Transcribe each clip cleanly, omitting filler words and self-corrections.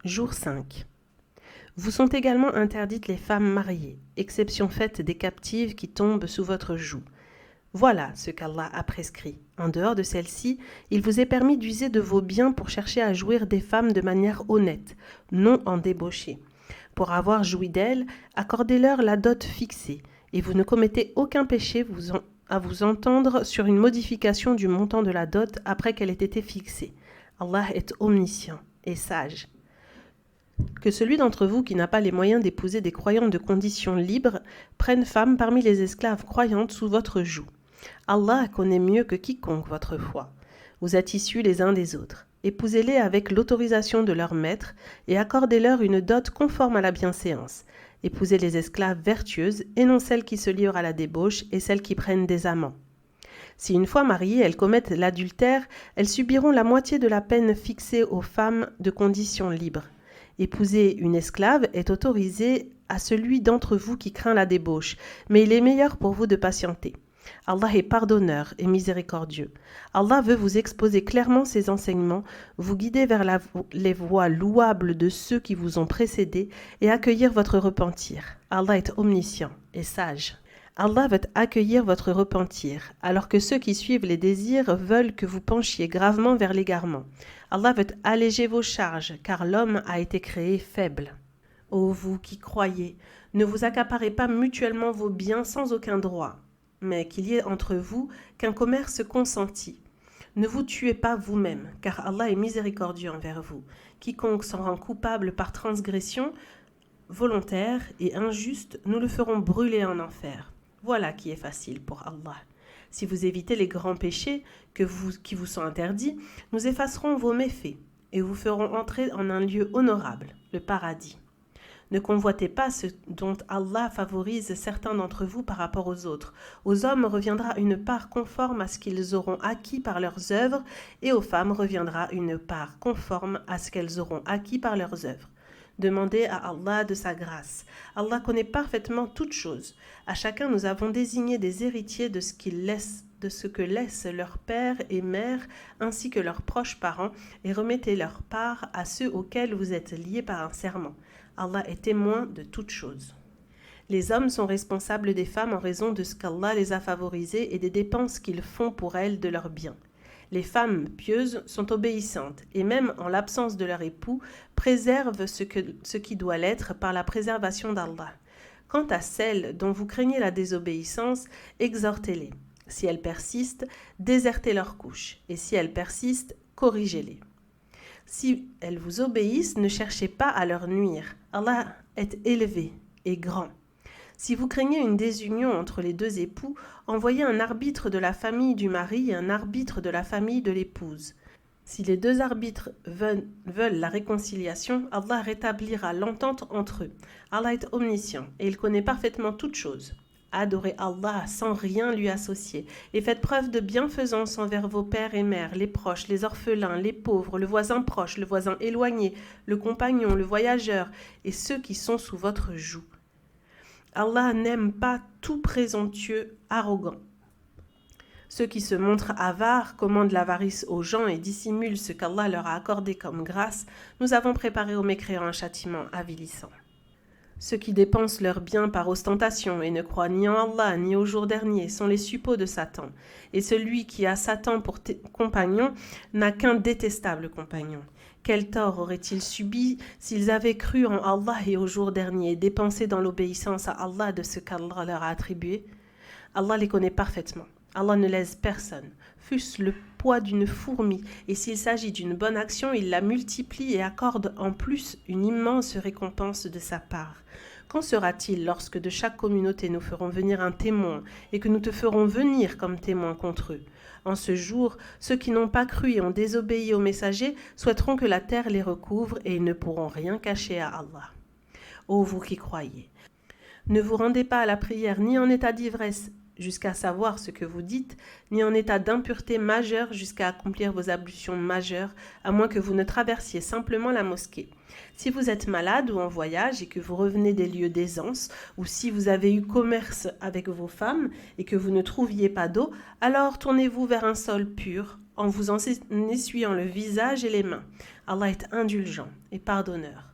Jour 5. Vous sont également interdites les femmes mariées, exception faite des captives qui tombent sous votre joug. Voilà ce qu'Allah a prescrit. En dehors de celle-ci, il vous est permis d'user de vos biens pour chercher à jouir des femmes de manière honnête, non en débauché. Pour avoir joui d'elles, accordez-leur la dot fixée, et vous ne commettez aucun péché à vous entendre sur une modification du montant de la dot après qu'elle ait été fixée. Allah est omniscient et sage. Que celui d'entre vous qui n'a pas les moyens d'épouser des croyants de condition libre prenne femme parmi les esclaves croyantes sous votre joug. Allah connaît mieux que quiconque votre foi. Vous êtes issus les uns des autres. Épousez-les avec l'autorisation de leur maître et accordez-leur une dot conforme à la bienséance. Épousez les esclaves vertueuses et non celles qui se livrent à la débauche et celles qui prennent des amants. Si une fois mariées, elles commettent l'adultère, elles subiront la moitié de la peine fixée aux femmes de condition libre. Épouser une esclave est autorisé à celui d'entre vous qui craint la débauche, mais il est meilleur pour vous de patienter. Allah est pardonneur et miséricordieux. Allah veut vous exposer clairement ses enseignements, vous guider vers les voies louables de ceux qui vous ont précédés et accueillir votre repentir. Allah est omniscient et sage. Allah veut accueillir votre repentir, alors que ceux qui suivent les désirs veulent que vous penchiez gravement vers l'égarement. Allah veut alléger vos charges, car l'homme a été créé faible. Ô vous qui croyez, ne vous accaparez pas mutuellement vos biens sans aucun droit, mais qu'il y ait entre vous qu'un commerce consenti. Ne vous tuez pas vous-même, car Allah est miséricordieux envers vous. Quiconque s'en rend coupable par transgression volontaire et injuste, nous le ferons brûler en enfer. Voilà qui est facile pour Allah. Si vous évitez les grands péchés qui vous sont interdits, nous effacerons vos méfaits et vous ferons entrer en un lieu honorable, le paradis. Ne convoitez pas ce dont Allah favorise certains d'entre vous par rapport aux autres. Aux hommes reviendra une part conforme à ce qu'ils auront acquis par leurs œuvres, et aux femmes reviendra une part conforme à ce qu'elles auront acquis par leurs œuvres. Demandez à Allah de sa grâce. Allah connaît parfaitement toutes choses. À chacun nous avons désigné des héritiers de ce que laissent leurs pères et mères ainsi que leurs proches parents, et remettez leur part à ceux auxquels vous êtes liés par un serment. Allah est témoin de toutes choses. Les hommes sont responsables des femmes en raison de ce qu'Allah les a favorisées et des dépenses qu'ils font pour elles de leurs biens. Les femmes pieuses sont obéissantes et même en l'absence de leur époux, préservent ce qui doit l'être par la préservation d'Allah. Quant à celles dont vous craignez la désobéissance, exhortez-les. Si elles persistent, désertez leur couche, et si elles persistent, corrigez-les. Si elles vous obéissent, ne cherchez pas à leur nuire. Allah est élevé et grand. Si vous craignez une désunion entre les deux époux, envoyez un arbitre de la famille du mari et un arbitre de la famille de l'épouse. Si les deux arbitres veulent la réconciliation, Allah rétablira l'entente entre eux. Allah est omniscient et il connaît parfaitement toutes choses. Adorez Allah sans rien lui associer et faites preuve de bienfaisance envers vos pères et mères, les proches, les orphelins, les pauvres, le voisin proche, le voisin éloigné, le compagnon, le voyageur et ceux qui sont sous votre joug. Allah n'aime pas tout présomptueux, arrogant. Ceux qui se montrent avares commandent l'avarice aux gens et dissimulent ce qu'Allah leur a accordé comme grâce. Nous avons préparé aux mécréants un châtiment avilissant. Ceux qui dépensent leurs biens par ostentation et ne croient ni en Allah ni au jour dernier sont les suppôts de Satan. Et celui qui a Satan pour compagnon n'a qu'un détestable compagnon. Quel tort auraient-ils subi s'ils avaient cru en Allah et au jour dernier et dépensé dans l'obéissance à Allah de ce qu'Allah leur a attribué? Allah les connaît parfaitement. Allah ne lèse personne, fût-ce le poids d'une fourmi, et s'il s'agit d'une bonne action, il la multiplie et accorde en plus une immense récompense de sa part. Qu'en sera-t-il lorsque de chaque communauté nous ferons venir un témoin et que nous te ferons venir comme témoin contre eux? En ce jour, ceux qui n'ont pas cru et ont désobéi aux messagers souhaiteront que la terre les recouvre et ils ne pourront rien cacher à Allah. Ô vous qui croyez, ne vous rendez pas à la prière ni en état d'ivresse jusqu'à savoir ce que vous dites, ni en état d'impureté majeure jusqu'à accomplir vos ablutions majeures, à moins que vous ne traversiez simplement la mosquée. Si vous êtes malade ou en voyage et que vous revenez des lieux d'aisance, ou si vous avez eu commerce avec vos femmes et que vous ne trouviez pas d'eau, alors tournez-vous vers un sol pur, en vous en essuyant le visage et les mains. Allah est indulgent et pardonneur.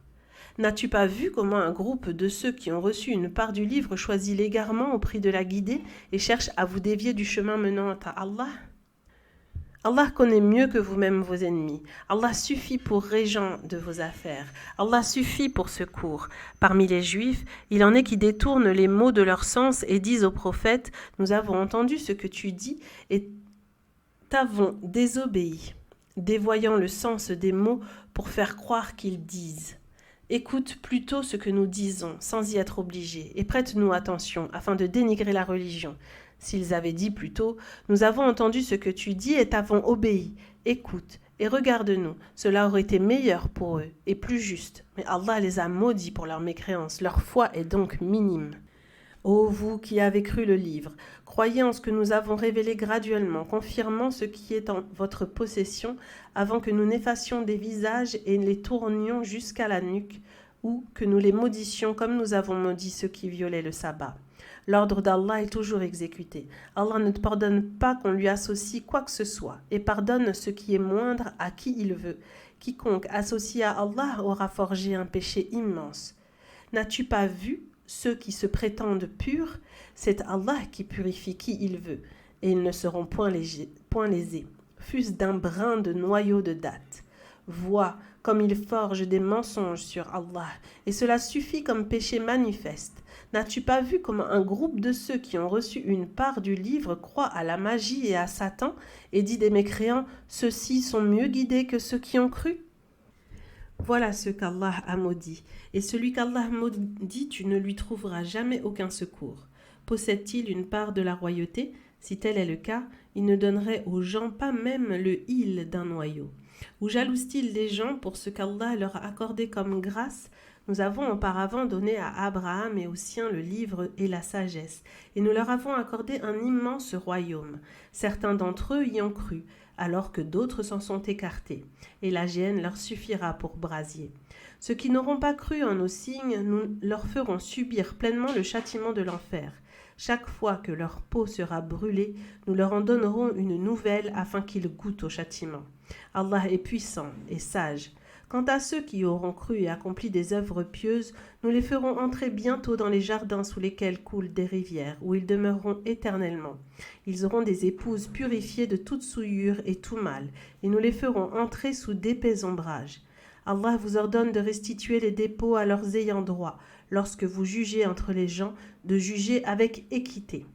N'as-tu pas vu comment un groupe de ceux qui ont reçu une part du livre choisit l'égarement au prix de la guider et cherche à vous dévier du chemin menant à Allah ? Allah connaît mieux que vous-même vos ennemis. Allah suffit pour régent de vos affaires. Allah suffit pour secours. Parmi les Juifs, il en est qui détournent les mots de leur sens et disent au prophète « Nous avons entendu ce que tu dis et t'avons désobéi », dévoyant le sens des mots pour faire croire qu'ils disent. Écoute plutôt ce que nous disons, sans y être obligé, et prête-nous attention, afin de dénigrer la religion. S'ils avaient dit plutôt, nous avons entendu ce que tu dis et t'avons obéi. Écoute et regarde-nous, cela aurait été meilleur pour eux et plus juste. Mais Allah les a maudits pour leur mécréance, leur foi est donc minime. Ô vous qui avez cru le livre, croyez en ce que nous avons révélé graduellement, confirmant ce qui est en votre possession, avant que nous n'effacions des visages et les tournions jusqu'à la nuque, ou que nous les maudissions comme nous avons maudit ceux qui violaient le sabbat. L'ordre d'Allah est toujours exécuté. Allah ne pardonne pas qu'on lui associe quoi que ce soit, et pardonne ce qui est moindre à qui il veut. Quiconque associé à Allah aura forgé un péché immense. N'as-tu pas vu ceux qui se prétendent purs? C'est Allah qui purifie qui il veut, et ils ne seront point lésés, fût-ce d'un brin de noyau de date. Vois comme ils forgent des mensonges sur Allah, et cela suffit comme péché manifeste. N'as-tu pas vu comment un groupe de ceux qui ont reçu une part du livre croit à la magie et à Satan, et dit des mécréants, ceux-ci sont mieux guidés que ceux qui ont cru? Voilà ce qu'Allah a maudit, et celui qu'Allah maudit, tu ne lui trouveras jamais aucun secours. Possède-t-il une part de la royauté? Si tel est le cas, il ne donnerait aux gens pas même le hil d'un noyau. Ou jalouse-t-il les gens pour ce qu'Allah leur a accordé comme grâce? Nous avons auparavant donné à Abraham et aux siens le livre et la sagesse, et nous leur avons accordé un immense royaume. Certains d'entre eux y ont cru, alors que d'autres s'en sont écartés, et la géhenne leur suffira pour brasier. Ceux qui n'auront pas cru en nos signes, nous leur ferons subir pleinement le châtiment de l'enfer. Chaque fois que leur peau sera brûlée, nous leur en donnerons une nouvelle afin qu'ils goûtent au châtiment. Allah est puissant et sage. Quant à ceux qui auront cru et accompli des œuvres pieuses, nous les ferons entrer bientôt dans les jardins sous lesquels coulent des rivières, où ils demeureront éternellement. Ils auront des épouses purifiées de toute souillure et tout mal, et nous les ferons entrer sous d'épais ombrages. Allah vous ordonne de restituer les dépôts à leurs ayants droit, lorsque vous jugez entre les gens, de juger avec équité.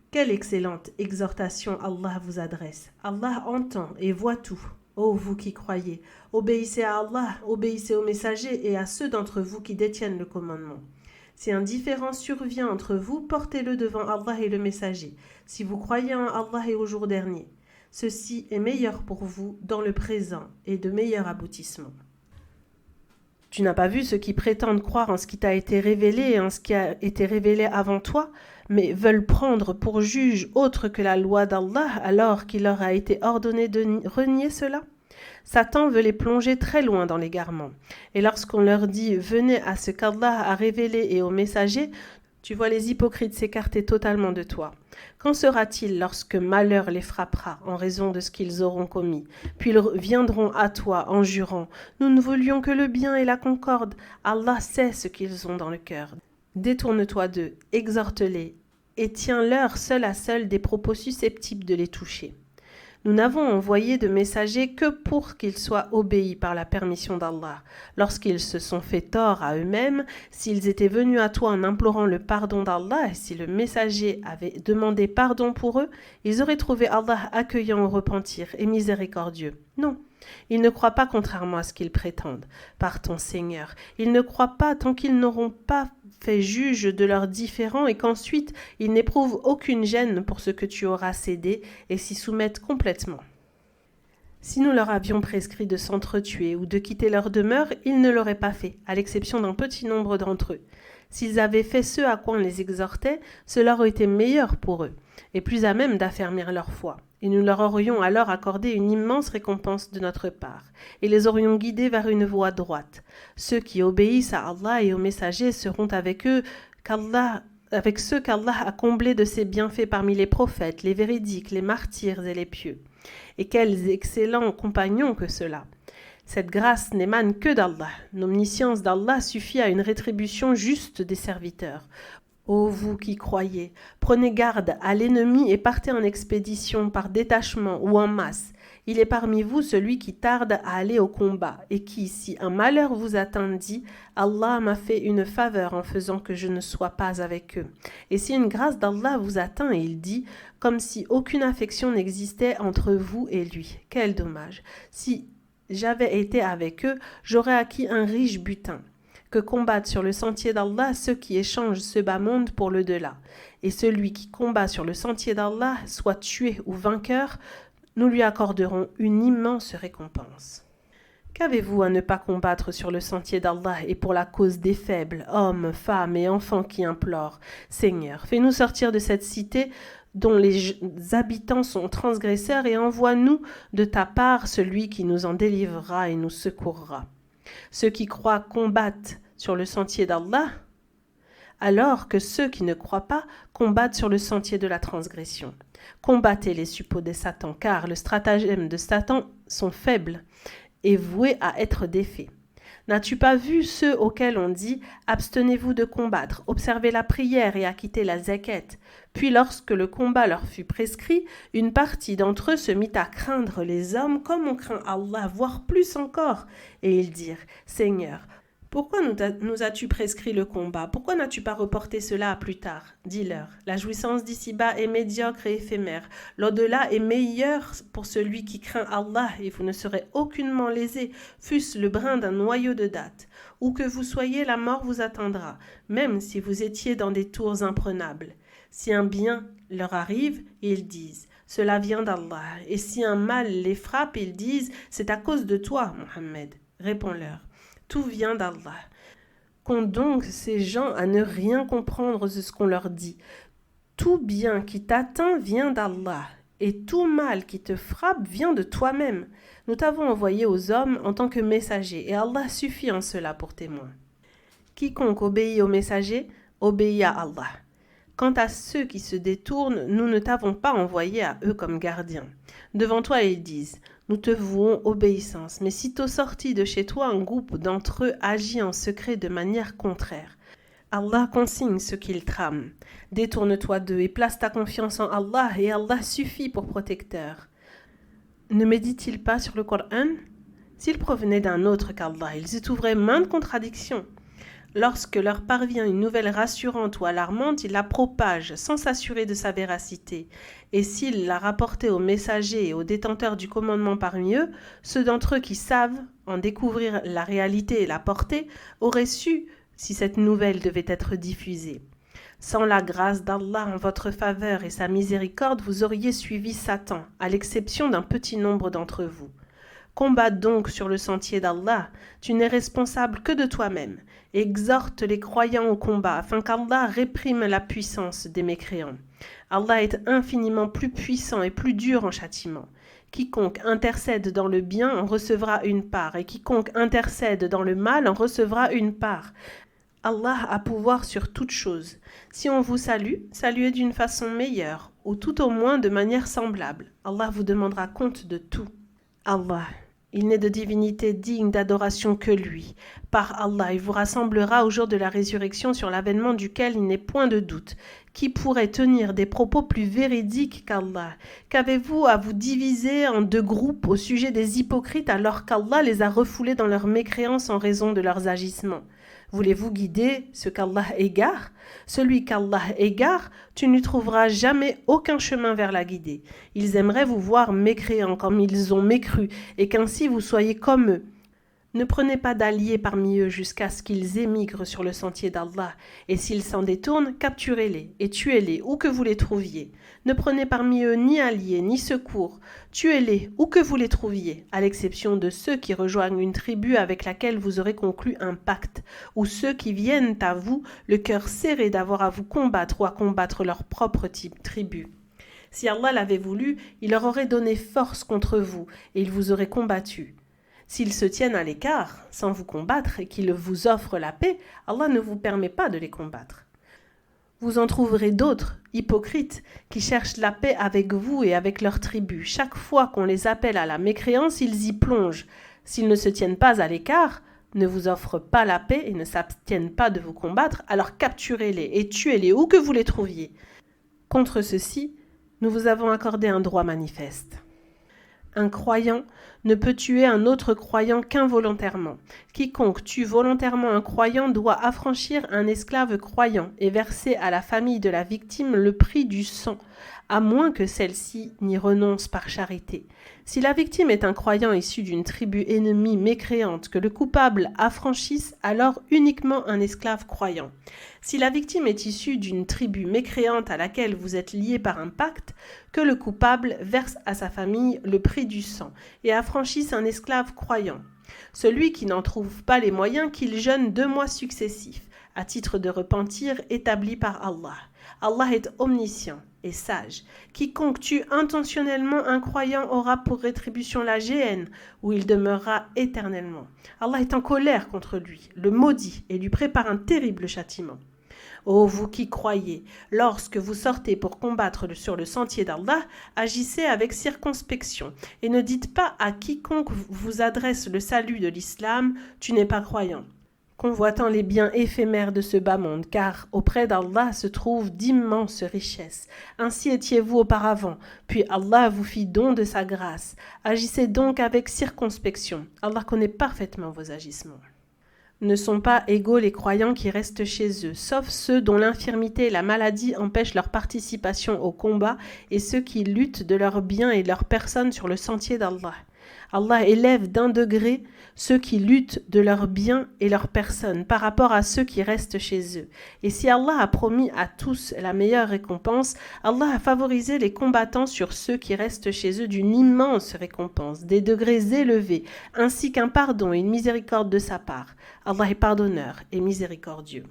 Quelle excellente exhortation Allah vous adresse. Allah entend et voit tout. Ô vous qui croyez, obéissez à Allah, obéissez aux messagers et à ceux d'entre vous qui détiennent le commandement. Si un différend survient entre vous, portez-le devant Allah et le messager, si vous croyez en Allah et au jour dernier. Ceci est meilleur pour vous dans le présent et de meilleur aboutissement. Tu n'as pas vu ceux qui prétendent croire en ce qui t'a été révélé et en ce qui a été révélé avant toi, mais veulent prendre pour juge autre que la loi d'Allah alors qu'il leur a été ordonné de renier cela? Satan veut les plonger très loin dans l'égarement. Et lorsqu'on leur dit « Venez à ce qu'Allah a révélé et aux messagers », tu vois les hypocrites s'écarter totalement de toi. Qu'en sera-t-il lorsque malheur les frappera en raison de ce qu'ils auront commis? Puis ils viendront à toi en jurant « Nous ne voulions que le bien et la concorde. Allah sait ce qu'ils ont dans le cœur. » Détourne-toi d'eux, exhorte-les, et tiens-leur seul à seul des propos susceptibles de les toucher. Nous n'avons envoyé de messagers que pour qu'ils soient obéis par la permission d'Allah. Lorsqu'ils se sont fait tort à eux-mêmes, s'ils étaient venus à toi en implorant le pardon d'Allah, et si le messager avait demandé pardon pour eux, ils auraient trouvé Allah accueillant au repentir et miséricordieux. Non, ils ne croient pas contrairement à ce qu'ils prétendent. Par ton Seigneur, ils ne croient pas tant qu'ils n'auront pas fait juge de leurs différends et qu'ensuite ils n'éprouvent aucune gêne pour ce que tu auras cédé et s'y soumettent complètement. Si nous leur avions prescrit de s'entretuer ou de quitter leur demeure, ils ne l'auraient pas fait, à l'exception d'un petit nombre d'entre eux. S'ils avaient fait ce à quoi on les exhortait, cela aurait été meilleur pour eux, et plus à même d'affermir leur foi. Et nous leur aurions alors accordé une immense récompense de notre part, et les aurions guidés vers une voie droite. Ceux qui obéissent à Allah et aux messagers seront avec ceux qu'Allah a comblés de ses bienfaits parmi les prophètes, les véridiques, les martyrs et les pieux. Et quels excellents compagnons que ceux-là! Cette grâce n'émane que d'Allah. L'omniscience d'Allah suffit à une rétribution juste des serviteurs. Ô vous qui croyez, prenez garde à l'ennemi et partez en expédition par détachement ou en masse. Il est parmi vous celui qui tarde à aller au combat et qui, si un malheur vous atteint, dit « Allah m'a fait une faveur en faisant que je ne sois pas avec eux ». Et si une grâce d'Allah vous atteint, et il dit « comme si aucune affection n'existait entre vous et lui ». Quel dommage! Si j'avais été avec eux, j'aurais acquis un riche butin. Que combattent sur le sentier d'Allah ceux qui échangent ce bas monde pour le delà. Et celui qui combat sur le sentier d'Allah, soit tué ou vainqueur, nous lui accorderons une immense récompense. Qu'avez-vous à ne pas combattre sur le sentier d'Allah et pour la cause des faibles, hommes, femmes et enfants qui implorent « Seigneur, fais-nous sortir de cette cité dont les habitants sont transgresseurs et envoie-nous de ta part celui qui nous en délivrera et nous secourra. » Ceux qui croient combattent sur le sentier d'Allah, alors que ceux qui ne croient pas combattent sur le sentier de la transgression. Combattez les suppôts de Satan, car le stratagème de Satan sont faibles et voués à être défaits. N'as-tu pas vu ceux auxquels on dit « Abstenez-vous de combattre, observez la prière et acquittez la zakat » Puis lorsque le combat leur fut prescrit, une partie d'entre eux se mit à craindre les hommes comme on craint Allah, voire plus encore. Et ils dirent « Seigneur, pourquoi nous as-tu prescrit le combat? Pourquoi n'as-tu pas reporté cela à plus tard? Dis-leur, la jouissance d'ici-bas est médiocre et éphémère. L'au-delà est meilleur pour celui qui craint Allah et vous ne serez aucunement lésés, fût-ce le brin d'un noyau de date. Où que vous soyez, la mort vous atteindra, même si vous étiez dans des tours imprenables. Si un bien leur arrive, ils disent « Cela vient d'Allah » et si un mal les frappe, ils disent « C'est à cause de toi, Mohammed. » Réponds-leur. Tout vient d'Allah. Qu'ont donc ces gens à ne rien comprendre de ce qu'on leur dit? Tout bien qui t'atteint vient d'Allah, et tout mal qui te frappe vient de toi-même. Nous t'avons envoyé aux hommes en tant que messager, et Allah suffit en cela pour témoin. Quiconque obéit au messager, obéit à Allah. Quant à ceux qui se détournent, nous ne t'avons pas envoyé à eux comme gardiens. Devant toi, ils disent « Nous te vouons obéissance », mais sitôt sorti de chez toi, un groupe d'entre eux agit en secret de manière contraire. Allah consigne ce qu'ils trament. Détourne-toi d'eux et place ta confiance en Allah, et Allah suffit pour protecteur. Ne médite-t-il pas sur le Coran? S'il provenait d'un autre qu'Allah, ils y trouveraient maintes contradictions. Lorsque leur parvient une nouvelle rassurante ou alarmante, ils la propagent sans s'assurer de sa véracité. Et s'ils la rapportaient aux messagers et aux détenteurs du commandement parmi eux, ceux d'entre eux qui savent en découvrir la réalité et la portée auraient su si cette nouvelle devait être diffusée. Sans la grâce d'Allah en votre faveur et sa miséricorde, vous auriez suivi Satan, à l'exception d'un petit nombre d'entre vous. Combat donc sur le sentier d'Allah, tu n'es responsable que de toi-même. Exhorte les croyants au combat, afin qu'Allah réprime la puissance des mécréants. Allah est infiniment plus puissant et plus dur en châtiment. Quiconque intercède dans le bien en recevra une part, et quiconque intercède dans le mal en recevra une part. Allah a pouvoir sur toute chose. Si on vous salue, saluez d'une façon meilleure, ou tout au moins de manière semblable. Allah vous demandera compte de tout. Allah, il n'est de divinité digne d'adoration que lui. Par Allah, il vous rassemblera au jour de la résurrection sur l'avènement duquel il n'est point de doute. Qui pourrait tenir des propos plus véridiques qu'Allah? Qu'avez-vous à vous diviser en deux groupes au sujet des hypocrites alors qu'Allah les a refoulés dans leur mécréance en raison de leurs agissements? Voulez-vous guider ce qu'Allah égare? Celui qu'Allah égare, tu ne trouveras jamais aucun chemin vers la guider. Ils aimeraient vous voir mécréants comme ils ont mécru, et qu'ainsi vous soyez comme eux. Ne prenez pas d'alliés parmi eux jusqu'à ce qu'ils émigrent sur le sentier d'Allah, et s'ils s'en détournent, capturez-les et tuez-les où que vous les trouviez. Ne prenez parmi eux ni alliés ni secours, tuez-les où que vous les trouviez, à l'exception de ceux qui rejoignent une tribu avec laquelle vous aurez conclu un pacte, ou ceux qui viennent à vous, le cœur serré d'avoir à vous combattre ou à combattre leur propre tribu. Si Allah l'avait voulu, il leur aurait donné force contre vous, et ils vous auraient combattu. S'ils se tiennent à l'écart, sans vous combattre, et qu'ils vous offrent la paix, Allah ne vous permet pas de les combattre. Vous en trouverez d'autres, hypocrites, qui cherchent la paix avec vous et avec leur tribu. Chaque fois qu'on les appelle à la mécréance, ils y plongent. S'ils ne se tiennent pas à l'écart, ne vous offrent pas la paix et ne s'abstiennent pas de vous combattre, alors capturez-les et tuez-les où que vous les trouviez. Contre ceci, nous vous avons accordé un droit manifeste. Un croyant ne peut tuer un autre croyant qu'involontairement. Quiconque tue volontairement un croyant doit affranchir un esclave croyant et verser à la famille de la victime le prix du sang, à moins que celle-ci n'y renonce par charité. Si la victime est un croyant issu d'une tribu ennemie mécréante, que le coupable affranchisse alors uniquement un esclave croyant. Si la victime est issue d'une tribu mécréante à laquelle vous êtes lié par un pacte, que le coupable verse à sa famille le prix du sang et affranchisse un esclave croyant. Celui qui n'en trouve pas les moyens, qu'il jeûne 2 mois successifs, à titre de repentir établi par Allah. Allah est omniscient et sage. Quiconque tue intentionnellement un croyant aura pour rétribution la géhenne, où il demeurera éternellement. Allah est en colère contre lui, le maudit, et lui prépare un terrible châtiment. Ô vous qui croyez, lorsque vous sortez pour combattre sur le sentier d'Allah, agissez avec circonspection et ne dites pas à quiconque vous adresse le salut de l'islam, tu n'es pas croyant, convoitant les biens éphémères de ce bas monde, car auprès d'Allah se trouvent d'immenses richesses. Ainsi étiez-vous auparavant, puis Allah vous fit don de sa grâce. Agissez donc avec circonspection. Allah connaît parfaitement vos agissements. Ne sont pas égaux les croyants qui restent chez eux, sauf ceux dont l'infirmité et la maladie empêchent leur participation au combat et ceux qui luttent de leurs biens et de leur personne sur le sentier d'Allah. Allah élève d'1 degré ceux qui luttent de leurs biens et leur personne par rapport à ceux qui restent chez eux. Et si Allah a promis à tous la meilleure récompense, Allah a favorisé les combattants sur ceux qui restent chez eux d'une immense récompense, des degrés élevés, ainsi qu'un pardon et une miséricorde de sa part. Allah est pardonneur et miséricordieux.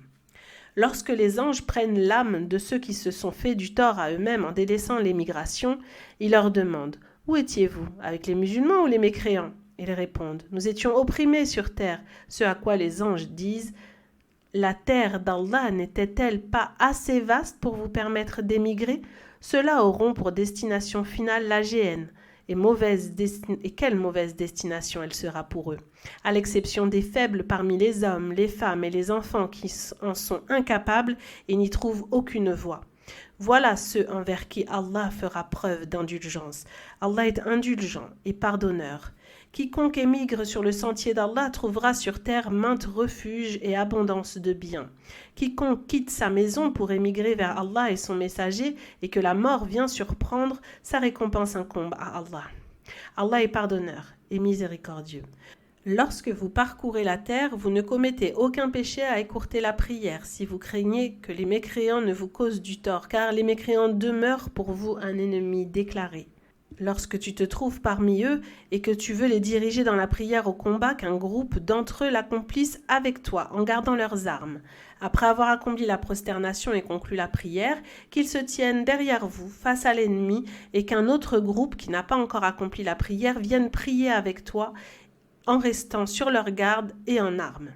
Lorsque les anges prennent l'âme de ceux qui se sont fait du tort à eux-mêmes en délaissant l'émigration, ils leur demandent « Où étiez-vous, avec les musulmans ou les mécréants ?» Ils répondent « Nous étions opprimés sur terre », ce à quoi les anges disent « La terre d'Allah n'était-elle pas assez vaste pour vous permettre d'émigrer ? Ceux-là auront pour destination finale la géhenne. Et quelle mauvaise destination elle sera pour eux, à l'exception des faibles parmi les hommes, les femmes et les enfants qui en sont incapables et n'y trouvent aucune voie. Voilà ceux envers qui Allah fera preuve d'indulgence. Allah est indulgent et pardonneur. Quiconque émigre sur le sentier d'Allah trouvera sur terre maintes refuges et abondance de biens. Quiconque quitte sa maison pour émigrer vers Allah et son messager et que la mort vient surprendre, sa récompense incombe à Allah. Allah est pardonneur et miséricordieux. Lorsque vous parcourez la terre, vous ne commettez aucun péché à écourter la prière si vous craignez que les mécréants ne vous causent du tort, car les mécréants demeurent pour vous un ennemi déclaré. Lorsque tu te trouves parmi eux et que tu veux les diriger dans la prière au combat, qu'un groupe d'entre eux l'accomplisse avec toi en gardant leurs armes. Après avoir accompli la prosternation et conclu la prière, qu'ils se tiennent derrière vous face à l'ennemi et qu'un autre groupe qui n'a pas encore accompli la prière vienne prier avec toi en restant sur leur garde et en armes.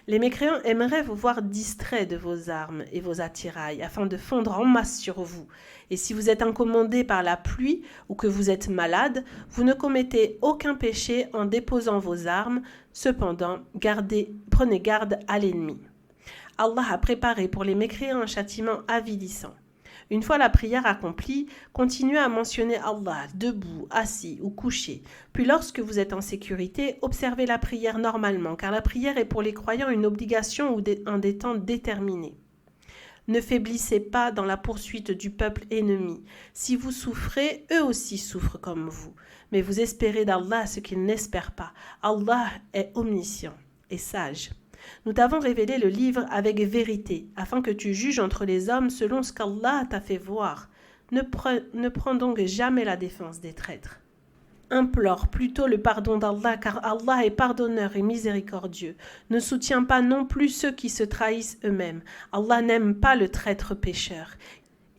Les mécréants aimeraient vous voir distraits de vos armes et vos attirails afin de fondre en masse sur vous. Et si vous êtes incommodé par la pluie ou que vous êtes malade, vous ne commettez aucun péché en déposant vos armes. Cependant, prenez garde à l'ennemi. Allah a préparé pour les mécréants un châtiment avilissant. Une fois la prière accomplie, continuez à mentionner Allah, debout, assis ou couché. Puis lorsque vous êtes en sécurité, observez la prière normalement, car la prière est pour les croyants une obligation ou un des temps déterminés. Ne faiblissez pas dans la poursuite du peuple ennemi. Si vous souffrez, eux aussi souffrent comme vous. Mais vous espérez d'Allah ce qu'ils n'espèrent pas. Allah est omniscient et sage. Nous t'avons révélé le livre avec vérité, afin que tu juges entre les hommes selon ce qu'Allah t'a fait voir. Ne prends donc jamais la défense des traîtres. Implore plutôt le pardon d'Allah, car Allah est pardonneur et miséricordieux. Ne soutiens pas non plus ceux qui se trahissent eux-mêmes. Allah n'aime pas le traître pécheur.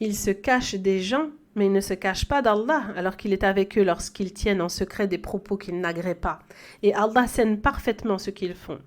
Il se cache des gens, mais il ne se cache pas d'Allah, alors qu'il est avec eux lorsqu'ils tiennent en secret des propos qu'ils n'agréent pas. Et Allah sait parfaitement ce qu'ils font.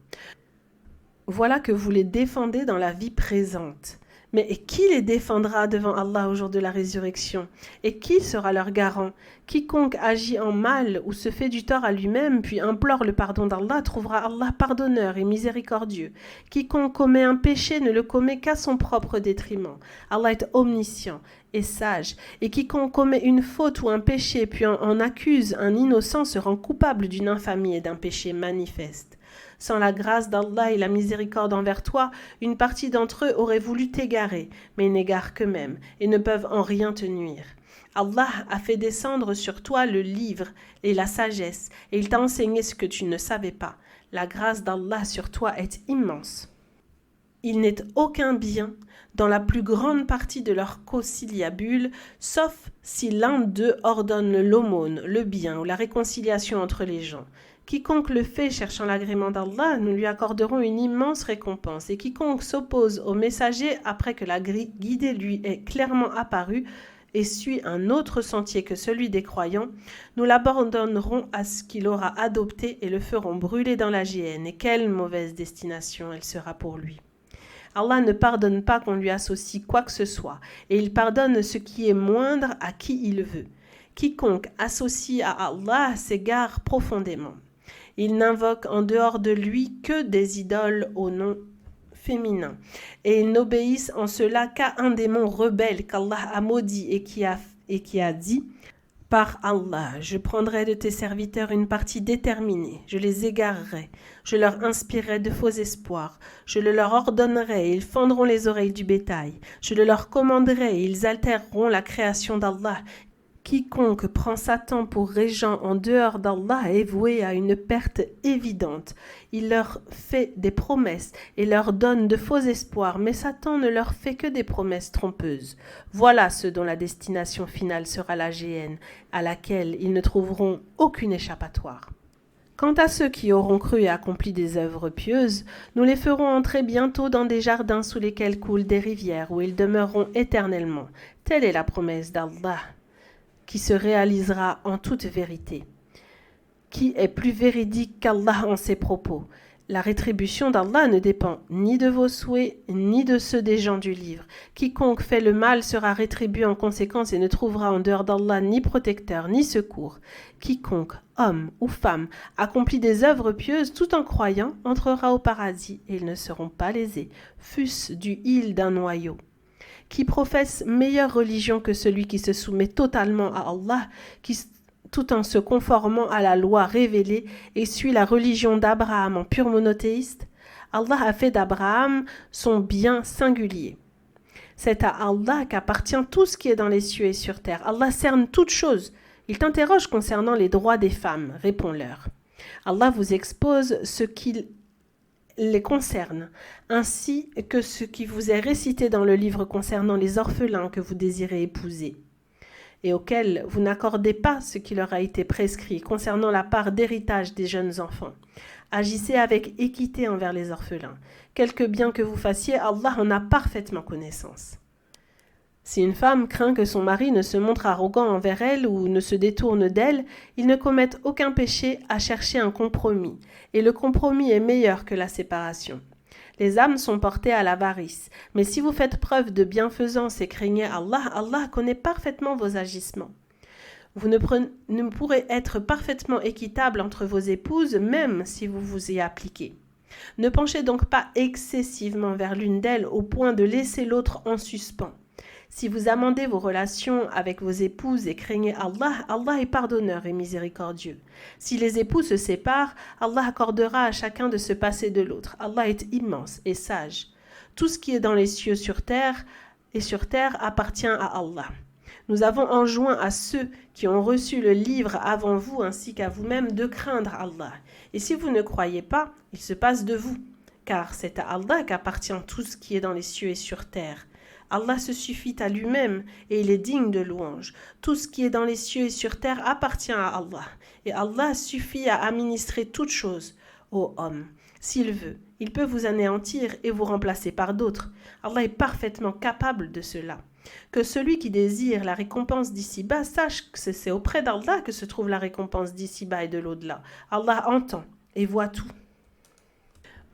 Voilà que vous les défendez dans la vie présente. Mais qui les défendra devant Allah au jour de la résurrection? Et qui sera leur garant? Quiconque agit en mal ou se fait du tort à lui-même, puis implore le pardon d'Allah, trouvera Allah pardonneur et miséricordieux. Quiconque commet un péché ne le commet qu'à son propre détriment. Allah est omniscient et sage. Et quiconque commet une faute ou un péché, puis en accuse un innocent, se rend coupable d'une infamie et d'un péché manifeste. Sans la grâce d'Allah et la miséricorde envers toi, une partie d'entre eux aurait voulu t'égarer, mais ils n'égarent qu'eux-mêmes et ne peuvent en rien te nuire. Allah a fait descendre sur toi le livre et la sagesse, et il t'a enseigné ce que tu ne savais pas. La grâce d'Allah sur toi est immense. Il n'est aucun bien dans la plus grande partie de leur conciliabule, sauf si l'un d'eux ordonne l'aumône, le bien ou la réconciliation entre les gens. Quiconque le fait cherchant l'agrément d'Allah, nous lui accorderons une immense récompense. Et quiconque s'oppose au messager après que la guidée lui est clairement apparue et suit un autre sentier que celui des croyants, nous l'abandonnerons à ce qu'il aura adopté et le ferons brûler dans la géhenne. Et quelle mauvaise destination elle sera pour lui. Allah ne pardonne pas qu'on lui associe quoi que ce soit, et il pardonne ce qui est moindre à qui il veut. Quiconque associe à Allah s'égare profondément. Il n'invoque en dehors de lui que des idoles au nom féminin, et ils n'obéissent en cela qu'à un démon rebelle qu'Allah a maudit et qui a dit « Par Allah, je prendrai de tes serviteurs une partie déterminée, je les égarerai, je leur inspirerai de faux espoirs, je le leur ordonnerai et ils fendront les oreilles du bétail, je le leur commanderai et ils altéreront la création d'Allah. Quiconque prend Satan pour régent en dehors d'Allah est voué à une perte évidente. Il leur fait des promesses et leur donne de faux espoirs, mais Satan ne leur fait que des promesses trompeuses. Voilà ceux dont la destination finale sera la géhenne, à laquelle ils ne trouveront aucune échappatoire. Quant à ceux qui auront cru et accompli des œuvres pieuses, nous les ferons entrer bientôt dans des jardins sous lesquels coulent des rivières, où ils demeureront éternellement. Telle est la promesse d'Allah, qui se réalisera en toute vérité. Qui est plus véridique qu'Allah en ses propos? La rétribution d'Allah ne dépend ni de vos souhaits, ni de ceux des gens du livre. Quiconque fait le mal sera rétribué en conséquence et ne trouvera en dehors d'Allah ni protecteur, ni secours. Quiconque, homme ou femme, accomplit des œuvres pieuses tout en croyant, entrera au paradis, et ils ne seront pas lésés, fût-ce du hil d'un noyau. Qui professe meilleure religion que celui qui se soumet totalement à Allah, tout en se conformant à la loi révélée et suit la religion d'Abraham en pur monothéiste? Allah a fait d'Abraham son bien singulier. C'est à Allah qu'appartient tout ce qui est dans les cieux et sur terre. Allah cerne toutes choses. Il t'interroge concernant les droits des femmes. Réponds-leur. Allah vous expose ce qu'il les concerne, ainsi que ce qui vous est récité dans le livre concernant les orphelins que vous désirez épouser, et auxquels vous n'accordez pas ce qui leur a été prescrit concernant la part d'héritage des jeunes enfants. Agissez avec équité envers les orphelins. Quelque bien que vous fassiez, Allah en a parfaitement connaissance. Si une femme craint que son mari ne se montre arrogant envers elle ou ne se détourne d'elle, il ne commette aucun péché à chercher un compromis, et le compromis est meilleur que la séparation. Les âmes sont portées à l'avarice, mais si vous faites preuve de bienfaisance et craignez Allah, Allah connaît parfaitement vos agissements. Vous ne pourrez être parfaitement équitable entre vos épouses, même si vous vous y appliquez. Ne penchez donc pas excessivement vers l'une d'elles au point de laisser l'autre en suspens. Si vous amendez vos relations avec vos épouses et craignez Allah, Allah est pardonneur et miséricordieux. Si les époux se séparent, Allah accordera à chacun de se passer de l'autre. Allah est immense et sage. Tout ce qui est dans les cieux sur terre appartient à Allah. Nous avons enjoint à ceux qui ont reçu le livre avant vous ainsi qu'à vous-même de craindre Allah. Et si vous ne croyez pas, il se passe de vous, car c'est à Allah qu'appartient tout ce qui est dans les cieux et sur terre. Allah se suffit à lui-même et il est digne de louange. Tout ce qui est dans les cieux et sur terre appartient à Allah. Et Allah suffit à administrer toutes choses. Ô homme, s'il veut, il peut vous anéantir et vous remplacer par d'autres. Allah est parfaitement capable de cela. Que celui qui désire la récompense d'ici-bas sache que c'est auprès d'Allah que se trouve la récompense d'ici-bas et de l'au-delà. Allah entend et voit tout.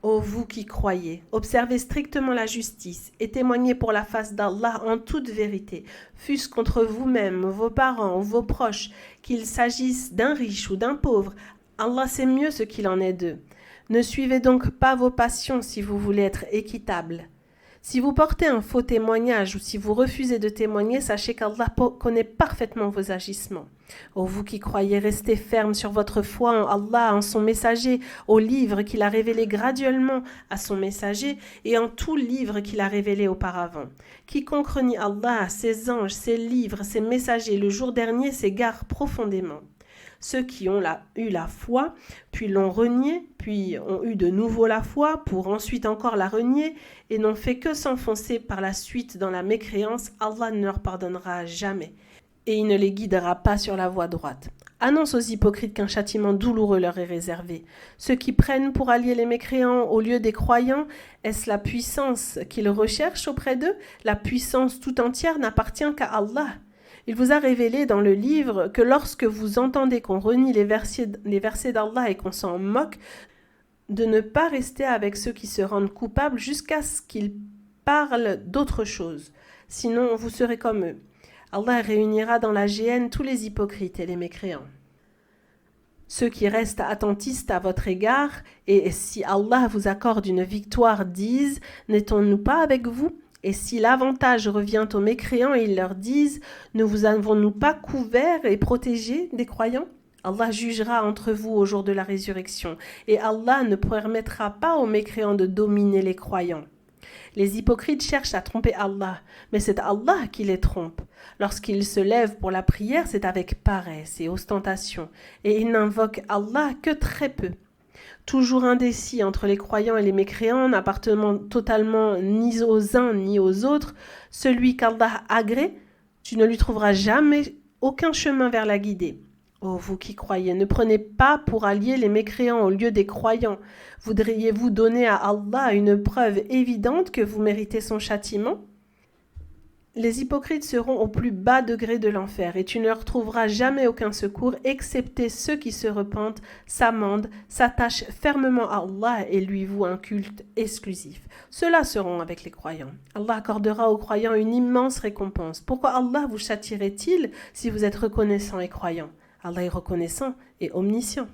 Ô vous qui croyez, observez strictement la justice et témoignez pour la face d'Allah en toute vérité, fût-ce contre vous-même, vos parents ou vos proches, qu'il s'agisse d'un riche ou d'un pauvre. Allah sait mieux ce qu'il en est d'eux. Ne suivez donc pas vos passions si vous voulez être équitable. Si vous portez un faux témoignage ou si vous refusez de témoigner, sachez qu'Allah connaît parfaitement vos agissements. Ô vous qui croyez, restez fermes sur votre foi en Allah, en son messager, au livre qu'il a révélé graduellement à son messager et en tout livre qu'il a révélé auparavant. Quiconque renie Allah, ses anges, ses livres, ses messagers, le jour dernier s'égare profondément. Ceux qui ont eu la foi, puis l'ont reniée, puis ont eu de nouveau la foi, pour ensuite encore la renier, et n'ont fait que s'enfoncer par la suite dans la mécréance, Allah ne leur pardonnera jamais, et il ne les guidera pas sur la voie droite. Annonce aux hypocrites qu'un châtiment douloureux leur est réservé. Ceux qui prennent pour allier les mécréants au lieu des croyants, est-ce la puissance qu'ils recherchent auprès d'eux? La puissance tout entière n'appartient qu'à Allah. Il vous a révélé dans le livre que lorsque vous entendez qu'on renie les versets d'Allah et qu'on s'en moque, de ne pas rester avec ceux qui se rendent coupables jusqu'à ce qu'ils parlent d'autre chose. Sinon, vous serez comme eux. Allah réunira dans la géhenne tous les hypocrites et les mécréants. Ceux qui restent attentistes à votre égard, et si Allah vous accorde une victoire, disent « N'étions-nous pas avec vous ?» Et si l'avantage revient aux mécréants, ils leur disent « Ne vous avons-nous pas couverts et protégés des croyants ?» Allah jugera entre vous au jour de la résurrection, et Allah ne permettra pas aux mécréants de dominer les croyants. Les hypocrites cherchent à tromper Allah, mais c'est Allah qui les trompe. Lorsqu'ils se lèvent pour la prière, c'est avec paresse et ostentation, et ils n'invoquent Allah que très peu. Toujours indécis entre les croyants et les mécréants, n'appartenant totalement ni aux uns ni aux autres, celui qu'Allah agrée, tu ne lui trouveras jamais aucun chemin vers la guider. Ô vous qui croyez, ne prenez pas pour alliés les mécréants au lieu des croyants. Voudriez-vous donner à Allah une preuve évidente que vous méritez son châtiment ? Les hypocrites seront au plus bas degré de l'enfer, et tu ne leur trouveras jamais aucun secours, excepté ceux qui se repentent, s'amendent, s'attachent fermement à Allah et lui vouent un culte exclusif. Ceux-là seront avec les croyants. Allah accordera aux croyants une immense récompense. Pourquoi Allah vous châtierait-il si vous êtes reconnaissant et croyant ? Allah est reconnaissant et omniscient.